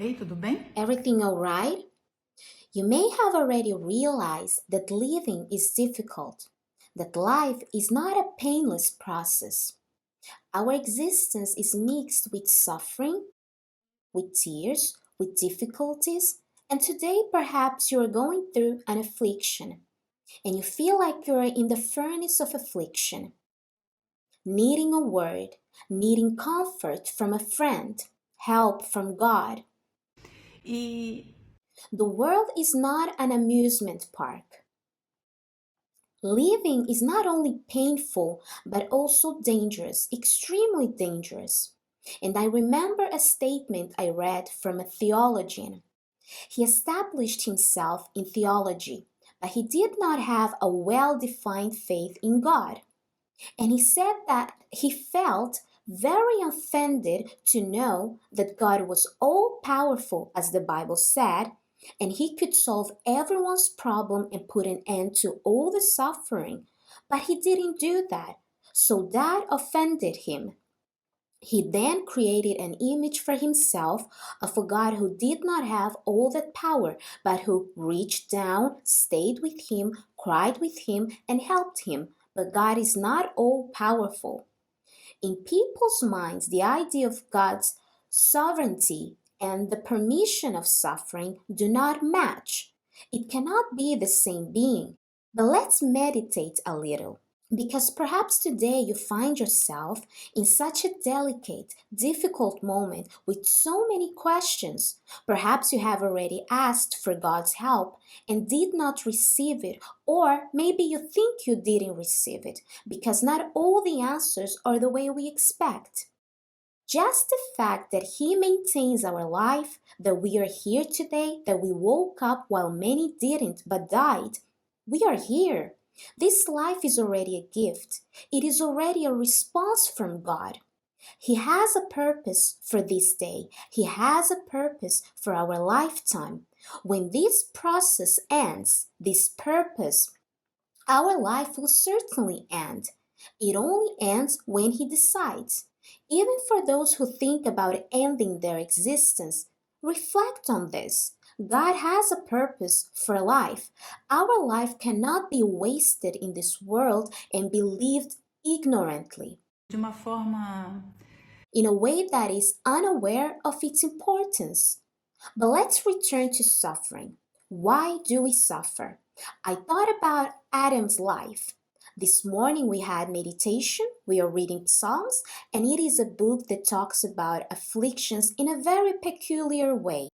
Ei, tudo bem? Everything all right? You may have already realized that living is difficult, that life is not a painless process. Our existence is mixed with suffering, with tears, with difficulties, and today perhaps you are going through an affliction and you feel like you are in the furnace of affliction, needing a word, needing comfort from a friend, help from God. E The world is not an amusement park. Living is not only painful but also dangerous, extremely dangerous. And I remember a statement I read from a theologian. He established himself in theology, but he did not have a well defined faith in God. And he said that he felt very offended to know that God was all powerful, as the Bible said, and he could solve everyone's problem and put an end to all the suffering. But he didn't do that. So that offended him. He then created an image for himself of a God who did not have all that power, but who reached down, stayed with him, cried with him, and helped him. But God is not all powerful. In people's minds, the idea of God's sovereignty and the permission of suffering do not match. It cannot be the same being. But let's meditate a little. Because perhaps today you find yourself in such a delicate, difficult moment with so many questions. Perhaps you have already asked for God's help and did not receive it, or maybe you think you didn't receive it because not all the answers are the way we expect. Just the fact that He maintains our life, that we are here today, that we woke up while many didn't but died, we are here. This life is already a gift. It is already a response from God. He has a purpose for this day. He has a purpose for our lifetime. When this process ends, this purpose, our life will certainly end. It only ends when He decides. Even for those who think about ending their existence, reflect on this. God has a purpose for life. Our life cannot be wasted in this world and be lived ignorantly, de uma forma in a way that is unaware of its importance. But let's return to suffering. Why do we suffer? I thought about Adam's life. This morning we had meditation, we are reading Psalms, and it is a book that talks about afflictions in a very peculiar way.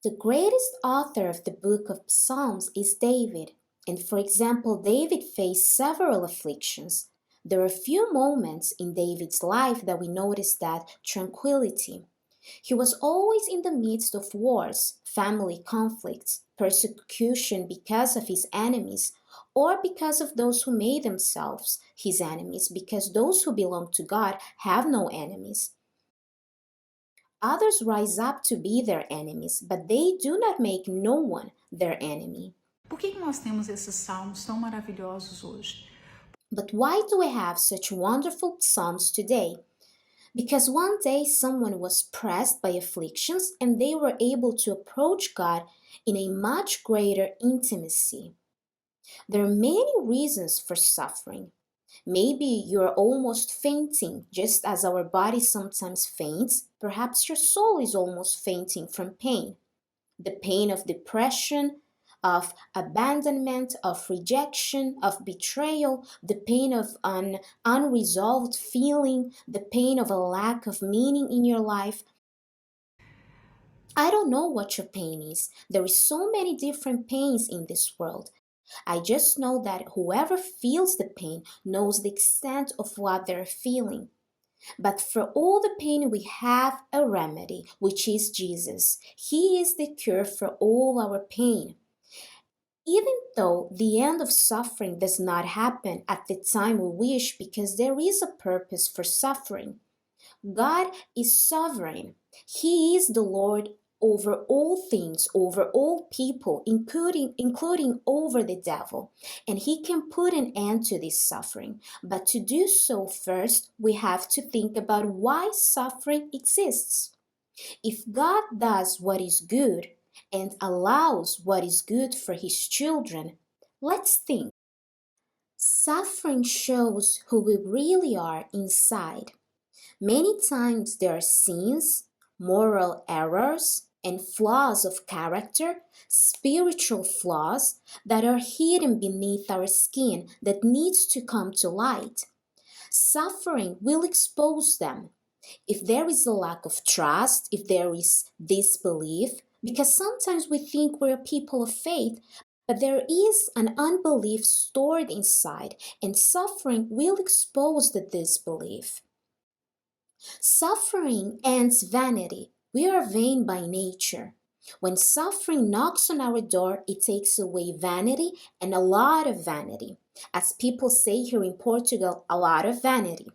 The greatest author of the book of Psalms is David, and for example, David faced several afflictions. There are few moments in David's life that we notice that tranquility. He was always in the midst of wars, family conflicts, persecution because of his enemies, or because of those who made themselves his enemies, because those who belong to God have no enemies. Others rise up to be their enemies, but they do not make no one their enemy. Por que nós temos esses salmos tão maravilhosos hoje? But why do we have such wonderful psalms today? Because one day someone was pressed by afflictions and they were able to approach God in a much greater intimacy. There are many reasons for suffering. Maybe you're almost fainting, just as our body sometimes faints. Perhaps your soul is almost fainting from pain. The pain of depression, of abandonment, of rejection, of betrayal, the pain of an unresolved feeling, the pain of a lack of meaning in your life. I don't know what your pain is. There is so many different pains in this world. I just know that whoever feels the pain knows the extent of what they're feeling. But for all the pain, we have a remedy, which is Jesus. He is the cure for all our pain. Even though the end of suffering does not happen at the time we wish, because there is a purpose for suffering. God is sovereign. He is the Lord over all things, over all people, including over the devil. And He can put an end to this suffering. But to do so, first, we have to think about why suffering exists. If God does what is good and allows what is good for his children, let's think. Suffering shows who we really are inside. Many times there are sins, moral errors, and flaws of character, spiritual flaws that are hidden beneath our skin that needs to come to light. Suffering will expose them. If there is a lack of trust, if there is disbelief, because sometimes we think we're people of faith, but there is an unbelief stored inside, and suffering will expose the disbelief. Suffering ends vanity. We are vain by nature. When suffering knocks on our door, it takes away vanity and a lot of vanity. As people say here in Portugal, a lot of vanity.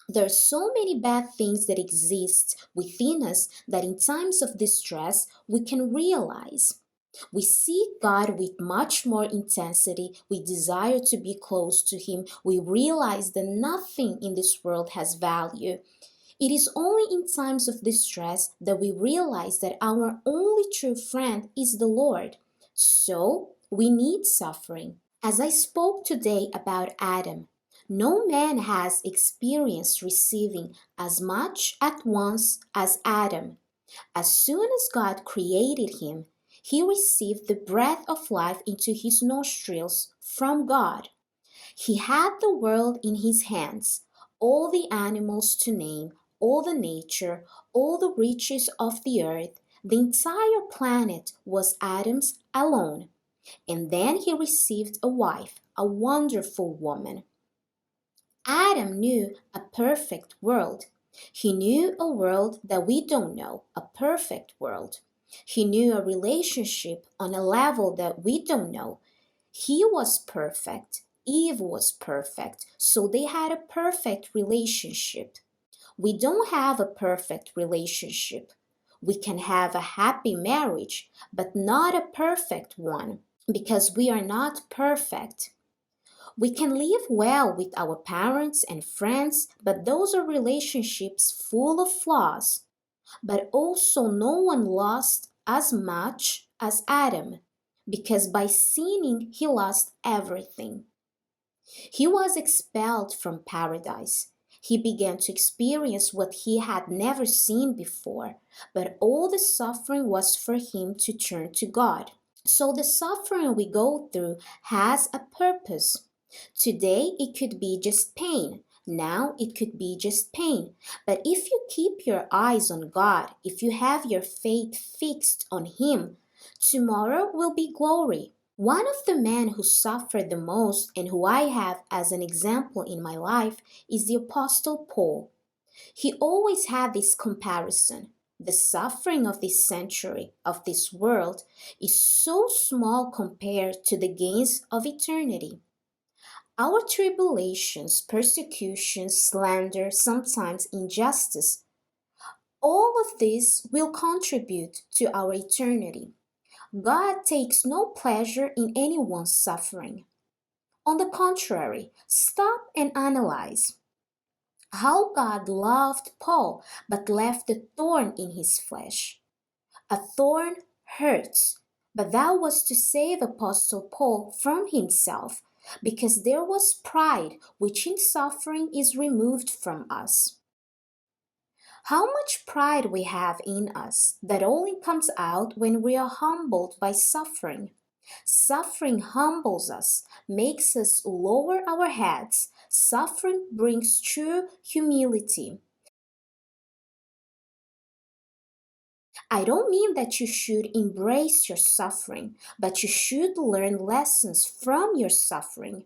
There are so many bad things that exist within us that in times of distress we can realize. We seek God with much more intensity. We desire to be close to Him. We realize that nothing in this world has value. It is only in times of distress that we realize that our only true friend is the Lord. So, we need suffering. As I spoke today about Adam, no man has experienced receiving as much at once as Adam. As soon as God created him, he received the breath of life into his nostrils from God. He had the world in his hands, all the animals to name, all the nature, all the riches of the earth. The entire planet was Adam's alone. And then he received a wife, a wonderful woman. Adam knew a perfect world. He knew a world that we don't know, a perfect world. He knew a relationship on a level that we don't know. He was perfect. Eve was perfect. So they had a perfect relationship. We don't have a perfect relationship. We can have a happy marriage, but not a perfect one because we are not perfect. We can live well with our parents and friends, but those are relationships full of flaws. But also, no one lost as much as Adam, because by sinning, he lost everything. He was expelled from paradise. He began to experience what he had never seen before, but all the suffering was for him to turn to God. So the suffering we go through has a purpose. Today it could be just pain. Now it could be just pain. But if you keep your eyes on God, if you have your faith fixed on Him, tomorrow will be glory. One of the men who suffered the most and who I have as an example in my life is the Apostle Paul. He always had this comparison. The suffering of this century, of this world, is so small compared to the gains of eternity. Our tribulations, persecutions, slander, sometimes injustice, all of this will contribute to our eternity. God takes no pleasure in anyone's suffering. On the contrary, stop and analyze how God loved Paul but left a thorn in his flesh. A thorn hurts, but that was to save Apostle Paul from himself, because there was pride which in suffering is removed from us. How much pride we have in us that only comes out when we are humbled by suffering. Suffering humbles us, makes us lower our heads. Suffering brings true humility. I don't mean that you should embrace your suffering, but you should learn lessons from your suffering.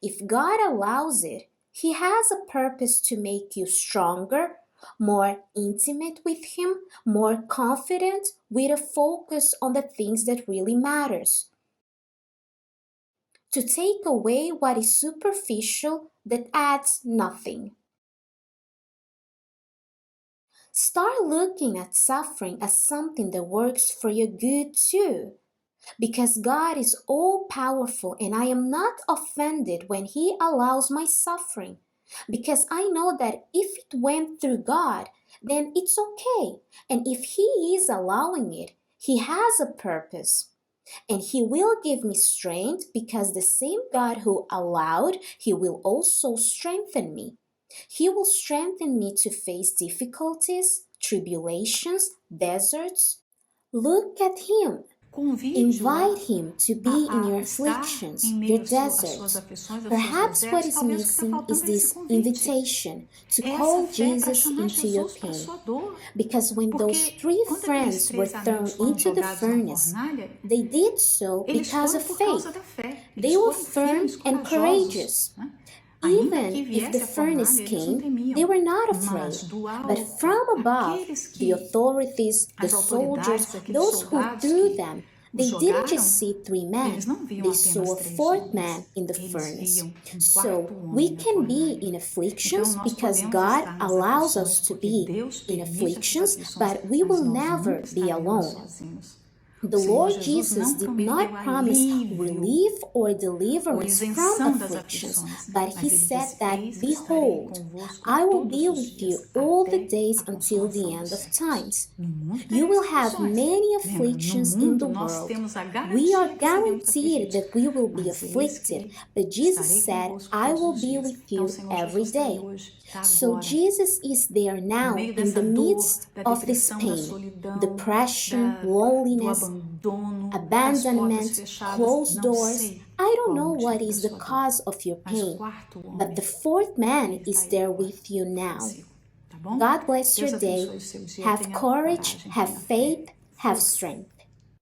If God allows it, He has a purpose to make you stronger, more intimate with Him, more confident, with a focus on the things that really matters. To take away what is superficial that adds nothing. Start looking at suffering as something that works for your good too. Because God is all powerful and I am not offended when He allows my suffering. Because I know that if it went through God, then it's okay. And if He is allowing it, He has a purpose. And He will give me strength because the same God who allowed, He will also strengthen me. He will strengthen me to face difficulties, tribulations, deserts. Look at Him. Invite Him to be in your afflictions, your deserts. Perhaps what is missing is this invitation to call Jesus into your pain. Because when those 3 friends were thrown into the furnace, they did so because of faith. They were firm and courageous. Even if the furnace came, they were not afraid. But from above, the authorities, the soldiers, those who threw them, they didn't just see 3 men, they saw a 4th man in the furnace. So we can be in afflictions because God allows us to be in afflictions, but we will never be alone. The Lord Jesus did not promise relief or deliverance from afflictions, but He said that, "Behold, I will be with you all the days until the end of times." You will have many afflictions in the world. We are guaranteed that we will be afflicted, but Jesus said, "I will be with you every day." So Jesus is there now in the midst of this pain, depression, loneliness, abandonment, closed doors. I don't know what is the cause of your pain, but the 4th man is there with you now. God bless your day. Have courage, have faith, have strength.